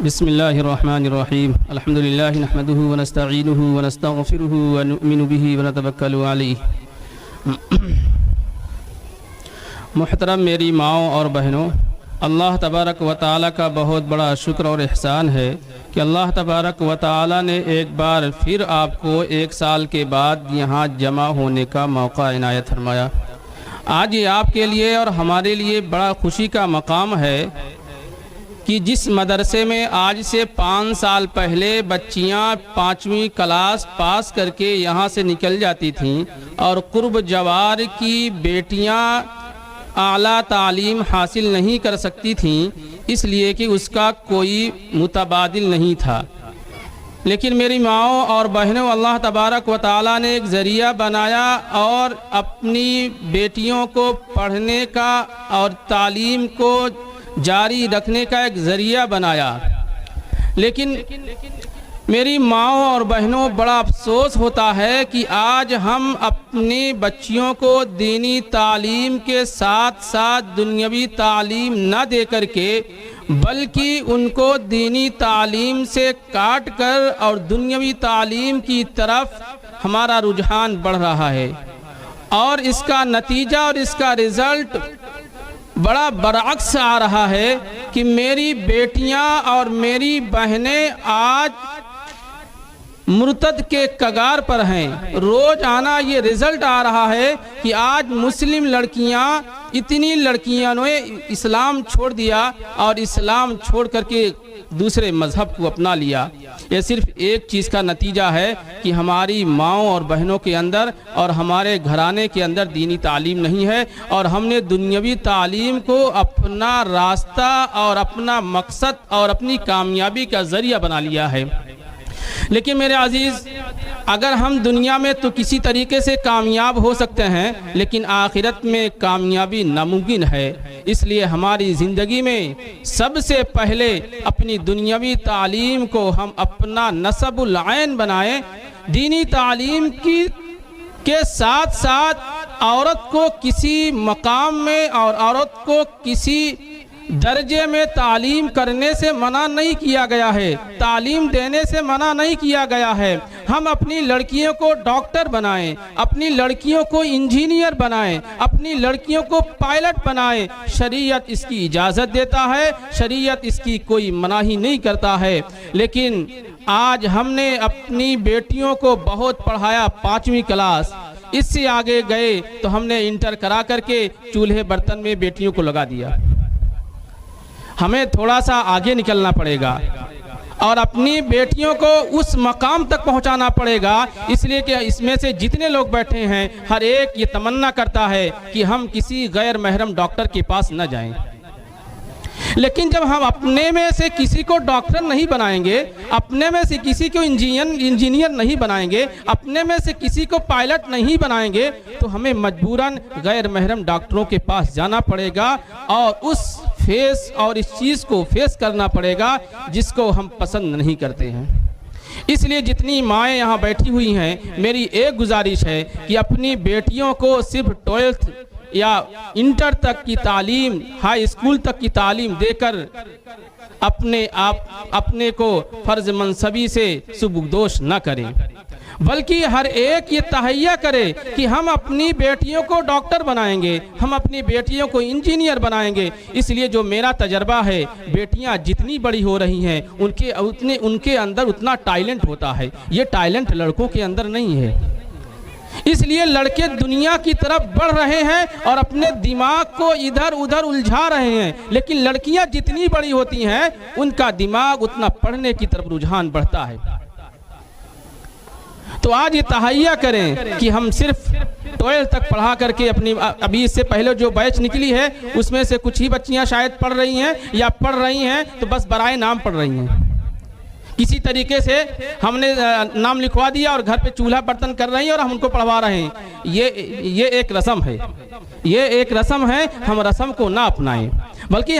बिस्मिल्लाहिर्रहमानिर्रहीम अल्हम्दुलिल्लाहि नहमदुहु व नस्तईनुहु व नस्तगफिरुहु व नु'मिनु बिही व नतवक्कलु अलैहि। मुहतरम मेरी माओ और बहनों, अल्लाह तबारक व ताला का बहुत बड़ा शुक्र और एहसान है कि अल्लाह तबारक व ताला ने एक बार फिर आपको 1 साल के बाद यहाँ जमा होने का मौका इनायत फरमाया। आज ये आपके लिए और हमारे लिए बड़ा खुशी का मकाम है कि जिस मदरसे में आज से 5 साल पहले बच्चियां 5वीं क्लास पास करके यहाँ से निकल जाती थीं और कुर्ब जवार की बेटियां आला तालीम हासिल नहीं कर सकती थीं, इसलिए कि उसका कोई मुतबादिल नहीं था। लेकिन मेरी माओ और बहनों, अल्लाह तबारक व ताला ने एक ज़रिया बनाया और अपनी बेटियों को पढ़ने का और तालीम को जारी रखने का एक ज़रिया बनाया। लेकिन मेरी माओ और बहनों, बड़ा अफसोस होता है कि आज हम अपनी बच्चियों को दीनी तालीम के साथ साथ दुनियावी तालीम न दे कर के, बल्कि उनको दीनी तालीम से काट कर और दुनियावी तालीम की तरफ हमारा रुझान बढ़ रहा है। और इसका नतीजा और इसका रिज़ल्ट बड़ा बरअक्स आ रहा है कि मेरी बेटियां और मेरी बहनें आज मुर्तद के कगार पर हैं। रोज़ आना ये रिज़ल्ट आ रहा है कि आज मुस्लिम लड़कियां, इतनी लड़कियों ने इस्लाम छोड़ दिया और इस्लाम छोड़ करके दूसरे मज़हब को अपना लिया। ये सिर्फ एक चीज़ का नतीजा है कि हमारी माओं और बहनों के अंदर और हमारे घराने के अंदर दीनी तालीम नहीं है और हमने दुनियावी तालीम को अपना रास्ता और अपना मकसद और अपनी कामयाबी का ज़रिया बना लिया है। लेकिन मेरे अजीज़, अगर हम दुनिया में तो किसी तरीके से कामयाब हो सकते हैं, लेकिन आखिरत में कामयाबी नामुमकिन है। इसलिए हमारी ज़िंदगी में सबसे पहले अपनी दुनियावी तालीम को हम अपना नसबुल ऐन बनाएं। दीनी तालीम के साथ साथ औरत को किसी मकाम में और औरत को किसी दर्जे में तालीम करने से मना नहीं किया गया है, तालीम देने से मना नहीं किया गया है। हम अपनी लड़कियों को डॉक्टर बनाएं, अपनी लड़कियों को इंजीनियर बनाएं, अपनी लड़कियों को पायलट बनाएं। शरीयत इसकी इजाज़त देता है, शरीयत इसकी कोई मनाही नहीं करता है। लेकिन आज हमने अपनी बेटियों को बहुत पढ़ाया 5वीं क्लास, इससे आगे गए तो हमने इंटर करा करके चूल्हे बर्तन में बेटियों को लगा दिया। हमें थोड़ा सा आगे निकलना पड़ेगा और अपनी बेटियों को उस मकाम तक पहुंचाना पड़ेगा। इसलिए कि इसमें से जितने लोग बैठे हैं, हर एक ये तमन्ना करता है कि हम किसी गैर महरम डॉक्टर के पास न जाएं। लेकिन जब हम अपने में से किसी को डॉक्टर नहीं बनाएंगे, अपने में से किसी को इंजीनियर नहीं बनाएंगे, अपने में से किसी को पायलट नहीं बनाएंगे, तो हमें मजबूरन गैर महरम डॉक्टरों के पास जाना पड़ेगा और उस फेस और इस चीज़ को फेस करना पड़ेगा जिसको हम पसंद नहीं करते हैं। इसलिए जितनी माएँ यहाँ बैठी हुई हैं, मेरी एक गुजारिश है कि अपनी बेटियों को सिर्फ 12th या इंटर तक की तालीम, हाई स्कूल तक की तालीम देकर अपने को फ़र्ज मनसबी से सुबुकदोश न करें, बल्कि हर एक ये तहैया करे कि हम अपनी बेटियों को डॉक्टर बनाएंगे, हम अपनी बेटियों को इंजीनियर बनाएंगे। इसलिए जो मेरा तजर्बा है, बेटियां जितनी बड़ी हो रही हैं उनके अंदर उतना टैलेंट होता है। ये टैलेंट लड़कों के अंदर नहीं है। इसलिए लड़के दुनिया की तरफ बढ़ रहे हैं और अपने दिमाग को इधर उधर उलझा रहे हैं, लेकिन लड़कियां जितनी बड़ी होती हैं उनका दिमाग उतना पढ़ने की तरफ रुझान बढ़ता है। तो आज ये तहैया करें कि हम सिर्फ 12th तक पढ़ा करके अभी इससे पहले जो बैच निकली है उसमें से कुछ ही बच्चियां शायद पढ़ रही हैं या पढ़ रही हैं तो बस बराए नाम पढ़ रही हैं। किसी तरीके से हमने नाम लिखवा दिया और घर पे चूल्हा बर्तन कर रही हैं और हम उनको पढ़वा रहे हैं। ये एक रस्म है, ये एक रस्म है। हम रस्म को ना अपनाएं, बल्कि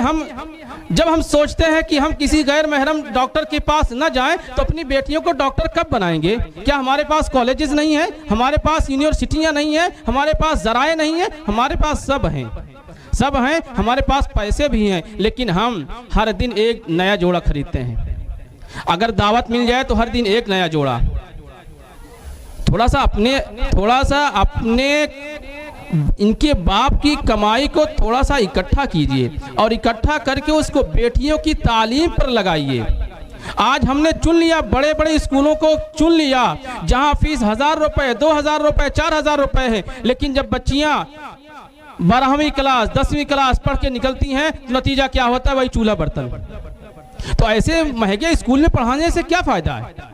जब हम सोचते हैं कि हम किसी गैर महरम डॉक्टर के पास न जाएं तो अपनी बेटियों को डॉक्टर कब बनाएंगे? क्या हमारे पास कॉलेजेस नहीं हैं, हमारे पास यूनिवर्सिटियां नहीं हैं, हमारे पास ज़राए नहीं हैं? हमारे पास सब हैं, सब हैं, हमारे पास पैसे भी हैं, लेकिन हम हर दिन एक नया जोड़ा खरीदते हैं। अगर दावत मिल जाए तो हर दिन एक नया जोड़ा। थोड़ा सा अपने इनके बाप की कमाई को थोड़ा सा इकट्ठा कीजिए और इकट्ठा करके उसको बेटियों की तालीम पर लगाइए। आज हमने चुन लिया, बड़े बड़े स्कूलों को चुन लिया जहां फीस 1000 रुपए, 2000 रुपए, 4000 रुपए है, लेकिन जब बच्चियां 12वीं क्लास 10वीं क्लास पढ़ के निकलती हैं तो नतीजा क्या होता है? वही चूल्हा बर्तन। तो ऐसे महंगे स्कूल में पढ़ाने से क्या फायदा है?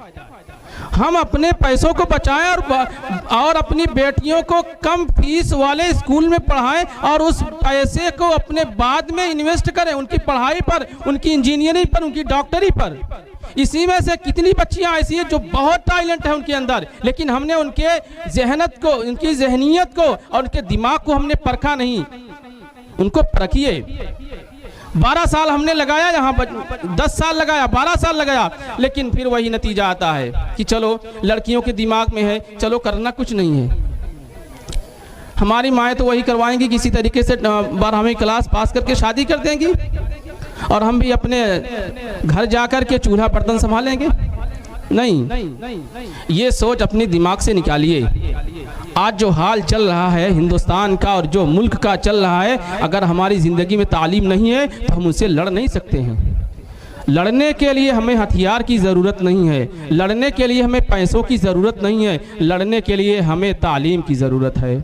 हम अपने पैसों को बचाएं और अपनी बेटियों को कम फीस वाले स्कूल में पढ़ाएं और उस पैसे को अपने बाद में इन्वेस्ट करें, उनकी पढ़ाई पर, उनकी इंजीनियरिंग पर, उनकी डॉक्टरी पर। इसी में से कितनी बच्चियां ऐसी हैं जो बहुत टैलेंट है उनके अंदर, लेकिन हमने उनके जहनत को, उनकी जहनियत को और उनके दिमाग को हमने परखा नहीं। उनको परखिए। 12 साल हमने लगाया यहाँ, 10 साल लगाया, 12 साल लगाया, लेकिन फिर वही नतीजा आता है कि चलो लड़कियों के दिमाग में है, चलो करना कुछ नहीं है। हमारी माएँ तो वही करवाएंगी, किसी तरीके से 12वीं क्लास पास करके शादी कर देंगी और हम भी अपने घर जाकर के चूल्हा बर्तन संभालेंगे। नहीं, ये सोच अपने दिमाग से निकालिए। आज जो हाल चल रहा है हिंदुस्तान का और जो मुल्क का चल रहा है, अगर हमारी ज़िंदगी में तालीम नहीं है तो हम उससे लड़ नहीं सकते हैं। लड़ने के लिए हमें हथियार की ज़रूरत नहीं है, लड़ने के लिए हमें पैसों की ज़रूरत नहीं है, लड़ने के लिए हमें तालीम की ज़रूरत है।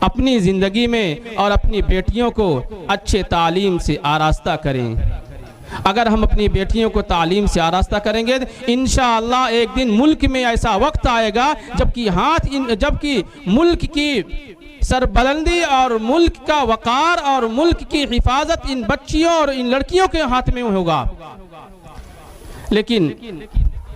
अपनी ज़िंदगी में और अपनी बेटियों को अच्छे तालीम से आरास्ता करें। अगर हम अपनी बेटियों को तालीम से आरास्ता करेंगे तो इंशाअल्लाह एक दिन मुल्क में ऐसा वक्त आएगा जबकि मुल्क की सरबलंदी और मुल्क का वकार और मुल्क की हिफाजत इन बच्चियों और इन लड़कियों के हाथ में होगा। लेकिन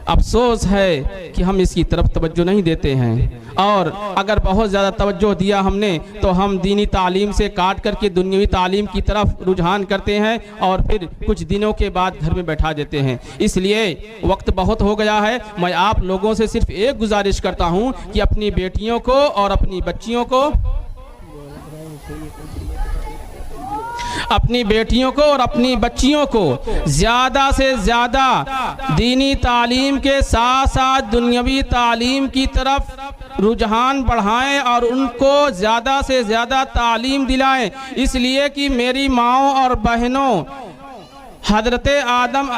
अफसोस है कि हम इसकी तरफ तवज्जो नहीं देते हैं, और अगर बहुत ज़्यादा तवज्जो दिया हमने तो हम दीनी तालीम से काट करके दुनियावी तालीम की तरफ रुझान करते हैं और फिर कुछ दिनों के बाद घर में बैठा देते हैं। इसलिए वक्त बहुत हो गया है। मैं आप लोगों से सिर्फ एक गुजारिश करता हूं कि अपनी बेटियों को और अपनी बच्चियों को और अपनी बच्चियों को ज़्यादा से ज़्यादा दीनी तालीम के साथ साथ दुनियावी तालीम की तरफ रुझान बढ़ाएं और उनको ज़्यादा से ज़्यादा तालीम दिलाएं। इसलिए कि मेरी माओं और बहनों, हज़रत आदम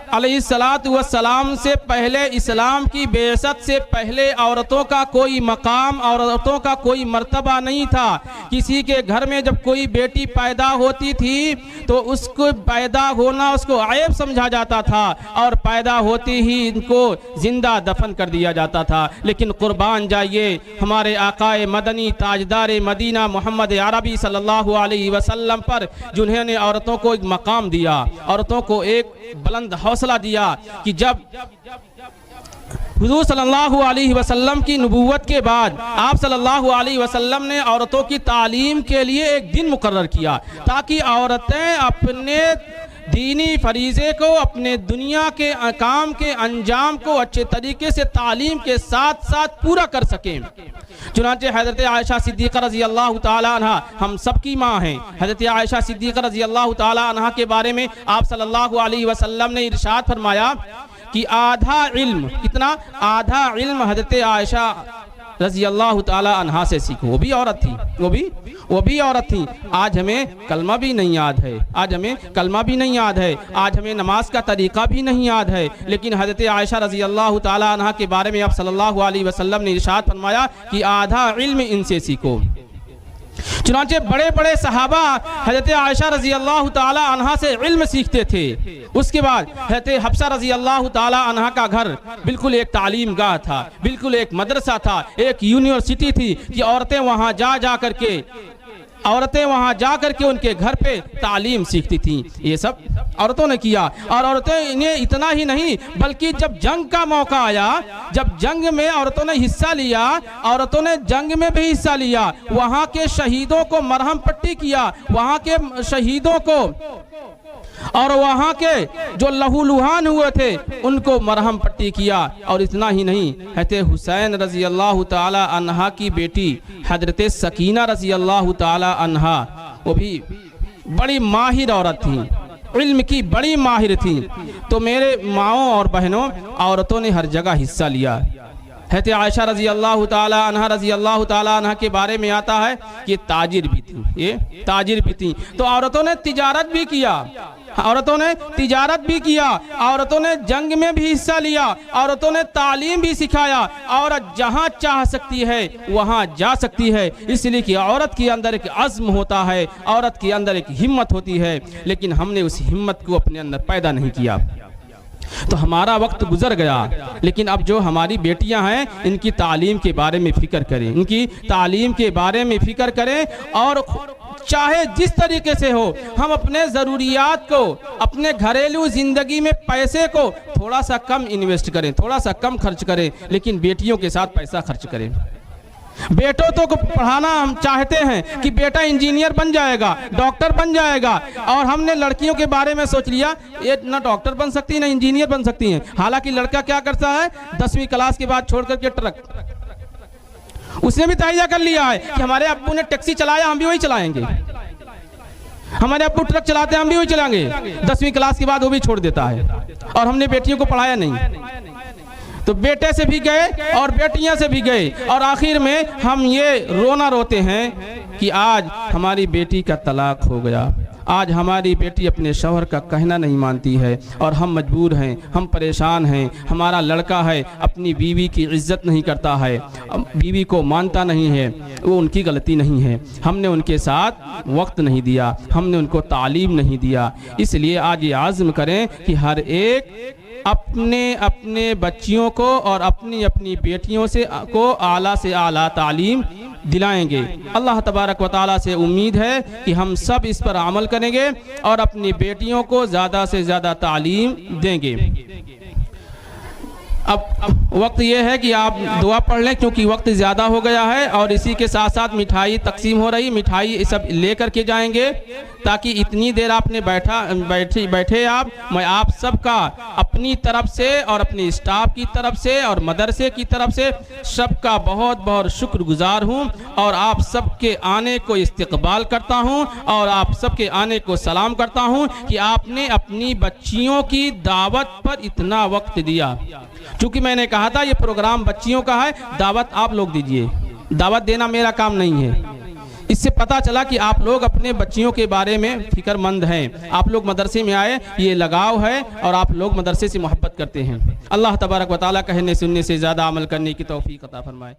अलैहिस्सलातु वस्सलाम से पहले, इस्लाम की बेअसत से पहले औरतों का कोई मकाम, औरतों का कोई मर्तबा नहीं था। किसी के घर में जब कोई बेटी पैदा होती थी तो उसको पैदा होना उसको ऐब समझा जाता था और पैदा होती ही इनको जिंदा दफन कर दिया जाता था। लेकिन कुर्बान जाइए हमारे आकाए मदनी ताजदार मदीना मोहम्मद अरबी सल्लल्लाहु अलैहि वसल्लम पर, जिन्होंने औरतों को एक मकाम दिया, औरतों को एक बुलंद हौसला दिया कि जब हुजूर सल्लल्लाहु अलैहि वसल्लम की नबूवत के बाद आप सल्लल्लाहु अलैहि वसल्लम ने औरतों की तालीम के लिए एक दिन मुकर्रर किया ताकि औरतें अपने दीनी फरीज़े को, अपने दुनिया के काम के अंजाम को अच्छे तरीके से तालीम के साथ साथ पूरा कर सकें। चुनांचे हज़रत आयशा सिद्दीक़ा रज़ी अल्लाह ताला अन्हा हम सबकी माँ हैं। हज़रत आयशा सिद्दीक़ा रज़ी अल्लाह ताला अन्हा के बारे में आप सल्लल्लाहु अलैहि वसल्लम ने इरशाद फरमाया कि आधा इल्म, कितना? आधा इल्म हज़रत आयशा रज़ी अल्लाह ताला अन्हा से सीखो। वो भी औरत थी, वो भी औरत थी। आज हमें कलमा भी नहीं याद है, आज हमें नमाज का तरीक़ा भी नहीं याद है। लेकिन हज़रत आयशा रज़ी अल्लाह ताला अन्हा के बारे में आप सल्लल्लाहु अलैहि वसल्लम ने इरशाद फरमाया कि आधा इल्म इनसे सीखो। चुनांचे बड़े बड़े सहाबा हज़रत आयशा रज़ी अल्लाह ताला अन्हा से इल्म सीखते थे। उसके बाद हज़रत हफ्सा रज़ी अल्लाह ताला अन्हा का घर बिल्कुल एक तालीम गाह था, बिल्कुल एक मदरसा था, एक यूनिवर्सिटी थी कि औरतें वहाँ जा करके उनके घर पे तालीम सीखती थीं। ये सब औरतों ने किया। और औरतें इन्हें इतना ही नहीं बल्कि जब जंग का मौका आया, जब जंग में औरतों ने हिस्सा लिया, औरतों ने जंग में भी हिस्सा लिया, वहाँ के शहीदों को मरहम पट्टी किया, वहाँ के शहीदों को और वहाँ के जो लहूलुहान हुए थे उनको मरहम पट्टी किया। और इतना ही नहीं, हज़रत हुसैन रज़ी अल्लाह ताला अन्हा की बेटी हज़रत सकीना रज़ी अल्लाह ताला अन्हा, वो भी बड़ी माहिर औरत थी, इल्म की बड़ी माहिर थी। तो मेरे माओं और बहनों, औरतों ने हर जगह हिस्सा लिया। हज़रत आयशा रज़ी अल्लाह ताला अन्हा रज़ी अल्लाह ताला अन्हा के बारे में आता है कि ताजिर भी थी, ये ताजिर भी थी। तो औरतों ने तिजारत भी किया, औरतों ने तिजारत भी किया, औरतों ने जंग में भी हिस्सा लिया, औरतों ने तालीम भी सिखाया। औरत जहाँ चाह सकती है वहाँ जा सकती है, इसलिए कि औरत के अंदर एक अज़्म होता है, औरत के अंदर एक हिम्मत होती है। लेकिन हमने उस हिम्मत को अपने अंदर पैदा नहीं किया। तो हमारा वक्त गुजर गया। लेकिन अब जो हमारी बेटियां हैं, इनकी तालीम के बारे में फ़िक्र करें, इनकी तालीम के बारे में फ़िक्र करें। और चाहे जिस तरीके से हो, हम अपने ज़रूरियात को, अपने घरेलू ज़िंदगी में पैसे को थोड़ा सा कम इन्वेस्ट करें, थोड़ा सा कम खर्च करें, लेकिन बेटियों के साथ पैसा खर्च करें। बेटों तो को पढ़ाना हम चाहते हैं कि बेटा इंजीनियर बन जाएगा, डॉक्टर बन जाएगा, और हमने लड़कियों के बारे में सोच लिया ये ना डॉक्टर बन सकती ना इंजीनियर बन सकती हैं। हालांकि लड़का क्या करता है, 10वीं क्लास के बाद छोड़ करके ट्रक, उसने भी तहैया कर लिया है कि हमारे अब्बू ने टैक्सी चलाया, हम भी वही चलाएंगे, हमारे अब्बू ट्रक चलाते हैं, हम भी वही चलाएंगे। 10वीं क्लास के बाद वो भी छोड़ देता है, और हमने बेटियों को पढ़ाया नहीं। तो बेटे से भी गए और बेटियां से भी गए, और आखिर में हम ये रोना रोते हैं कि आज हमारी बेटी का तलाक हो गया, आज हमारी बेटी अपने शौहर का कहना नहीं मानती है, और हम मजबूर हैं, हम परेशान हैं। हमारा लड़का है, अपनी बीवी की इज्जत नहीं करता है, बीवी को मानता नहीं है, वो उनकी गलती नहीं है, हमने उनके साथ वक्त नहीं दिया, हमने उनको तालीम नहीं दिया। इसलिए आज ये आज़्म करें कि हर एक अपने अपने बच्चियों को और अपनी अपनी बेटियों को आला से आला तालीम दिलाएंगे। अल्लाह तबारक व तआला से उम्मीद है कि हम सब इस पर अमल करेंगे और अपनी बेटियों को ज़्यादा से ज़्यादा तालीम देंगे। अब वक्त ये है कि आप दुआ पढ़ लें, क्योंकि वक्त ज़्यादा हो गया है, और इसी के साथ साथ मिठाई तकसीम हो रही, मिठाई सब ले कर के जाएंगे, ताकि इतनी देर आपने बैठे आप, मैं आप सबका अपनी तरफ से और अपने स्टाफ की तरफ से और मदरसे की तरफ से सबका बहुत बहुत शुक्रगुजार हूँ, और आप सबके आने को इस्तकबाल करता हूँ, और आप सबके आने को सलाम करता हूँ कि आपने अपनी बच्चियों की दावत पर इतना वक्त दिया। चूँकि मैंने कहा था ये प्रोग्राम बच्चियों का है, दावत आप लोग दीजिए, दावत देना मेरा काम नहीं है। इससे पता चला कि आप लोग अपने बच्चियों के बारे में फ़िक्रमंद हैं, आप लोग मदरसे में आए, ये लगाव है, और आप लोग मदरसे से मोहब्बत करते हैं। अल्लाह तबारक व तआला कहने सुनने से ज़्यादा अमल करने की तौफीक अता फरमाए।